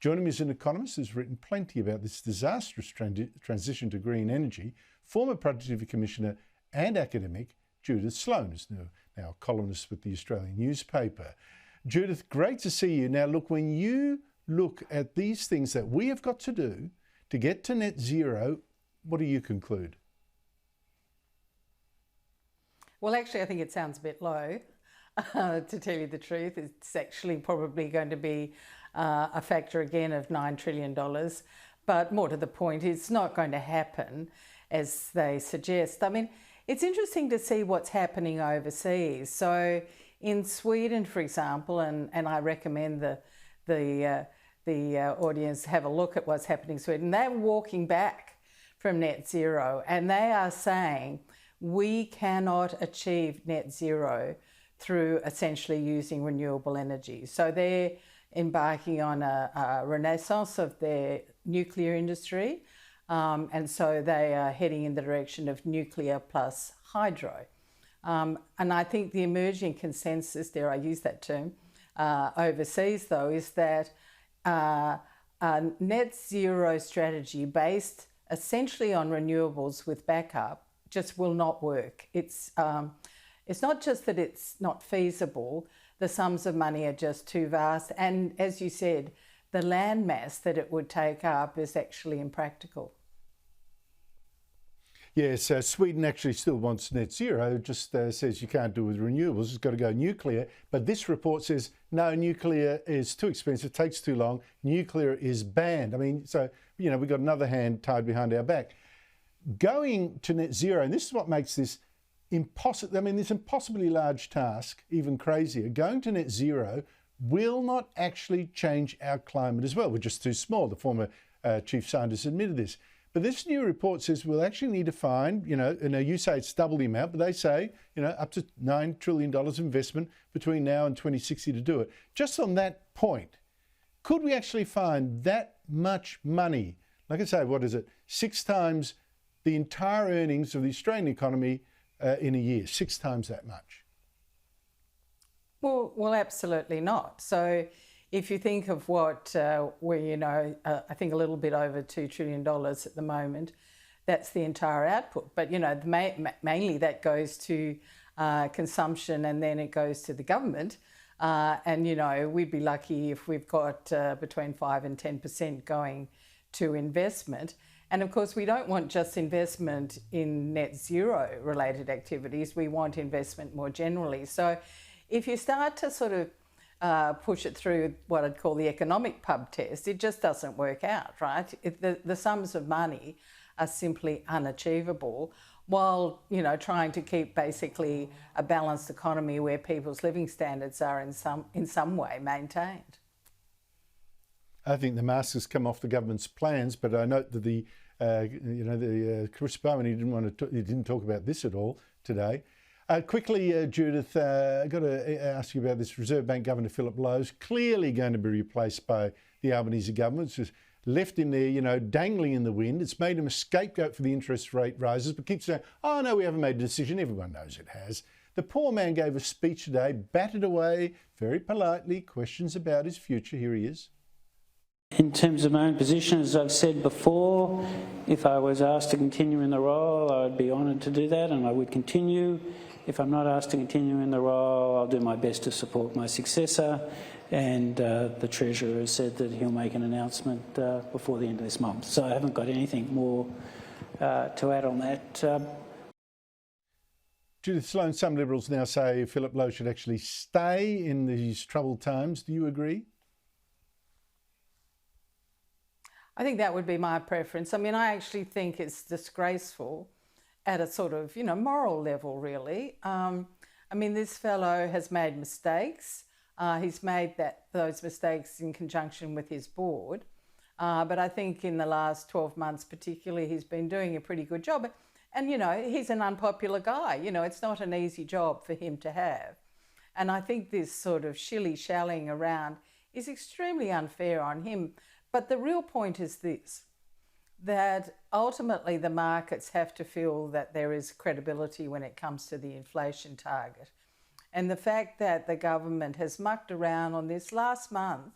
Joining me is an economist who's written plenty about this disastrous transition to green energy, former Productivity Commissioner and academic Judith Sloan, who's now a columnist with the Australian newspaper. Judith, great to see you. Now, look, when you look at these things that we have got to do to get to net zero, what do you conclude? Well, actually, I think it sounds a bit low, to tell you the truth. It's actually probably going to be a factor again of $9 trillion. But more to the point, it's not going to happen as they suggest. I mean, it's interesting to see what's happening overseas. So in Sweden, for example, and I recommend the audience have a look at what's happening in Sweden, they're walking back from net zero, and they are saying we cannot achieve net zero through essentially using renewable energy. So they're embarking on a renaissance of their nuclear industry, and so they are heading in the direction of nuclear plus hydro. And I think the emerging consensus, dare I use that term, overseas though, is that a net zero strategy based essentially on renewables with backup just will not work. It's not just that it's not feasible, the sums of money are just too vast, and as you said, the land mass that it would take up is actually impractical. Yes, Sweden actually still wants net zero, it just says you can't do it with renewables, it's got to go nuclear. But this report says, no, nuclear is too expensive, takes too long, nuclear is banned. I mean, so, you know, we've got another hand tied behind our back. Going to net zero, and this is what makes this impossible, I mean, this impossibly large task, even crazier. Going to net zero will not actually change our climate as well. We're just too small. The former chief scientist admitted this. But this new report says we'll actually need to find, you know you say it's double the amount, but they say, you know, up to $9 trillion investment between now and 2060 to do it. Just on that point, could we actually find that much money? Like I say, what is it? 6 times the entire earnings of the Australian economy in a year, 6 times that much. Well, absolutely not. So if you think of what I think a little bit over $2 trillion at the moment, that's the entire output. But, you know, mainly that goes to consumption, and then it goes to the government. And, you know, we'd be lucky if we've got between 5 and 10% going to investment. And of course, we don't want just investment in net zero related activities, we want investment more generally. So if you start to sort of push it through what I'd call the economic pub test, it just doesn't work out, right? The sums of money are simply unachievable, while, you know, trying to keep basically a balanced economy where people's living standards are in some way maintained. I think the mask has come off the government's plans, but I note that the Chris Bowman, he didn't talk about this at all today. Quickly, Judith, I've got to ask you about this. Reserve Bank Governor Philip Lowe's clearly going to be replaced by the Albanese government. It's just left him there, you know, dangling in the wind. It's made him a scapegoat for the interest rate rises, but keeps saying, oh no, we haven't made a decision. Everyone knows it has. The poor man gave a speech today, batted away very politely, questions about his future. Here he is. In terms of my own position, as I've said before, if I was asked to continue in the role, I'd be honoured to do that, and I would continue. If I'm not asked to continue in the role, I'll do my best to support my successor, and the Treasurer has said that he'll make an announcement before the end of this month. So I haven't got anything more to add on that. Judith Sloan, some Liberals now say Philip Lowe should actually stay in these troubled times. Do you agree? I think that would be my preference. I mean, I actually think it's disgraceful at a sort of, you know, moral level, really. I mean, this fellow has made mistakes. He's made those mistakes in conjunction with his board. But I think in the last 12 months particularly, he's been doing a pretty good job. And, you know, he's an unpopular guy. You know, it's not an easy job for him to have. And I think this sort of shilly-shallying around is extremely unfair on him. But the real point is this, that ultimately the markets have to feel that there is credibility when it comes to the inflation target. And the fact that the government has mucked around on this last month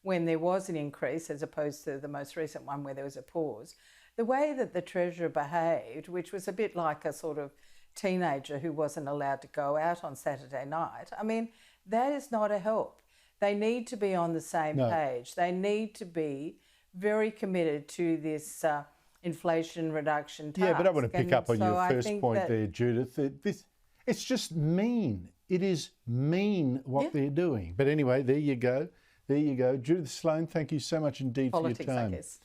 when there was an increase as opposed to the most recent one where there was a pause. The way that the Treasurer behaved, which was a bit like a sort of teenager who wasn't allowed to go out on Saturday night, I mean, that is not a help. They need to be on the same page. They need to be very committed to this inflation reduction task. Yeah, but I want to pick up on your first point there, Judith. It's just mean. It is mean what they're doing. But anyway, there you go. There you go. Judith Sloan, thank you so much indeed for your time. Politics, I guess.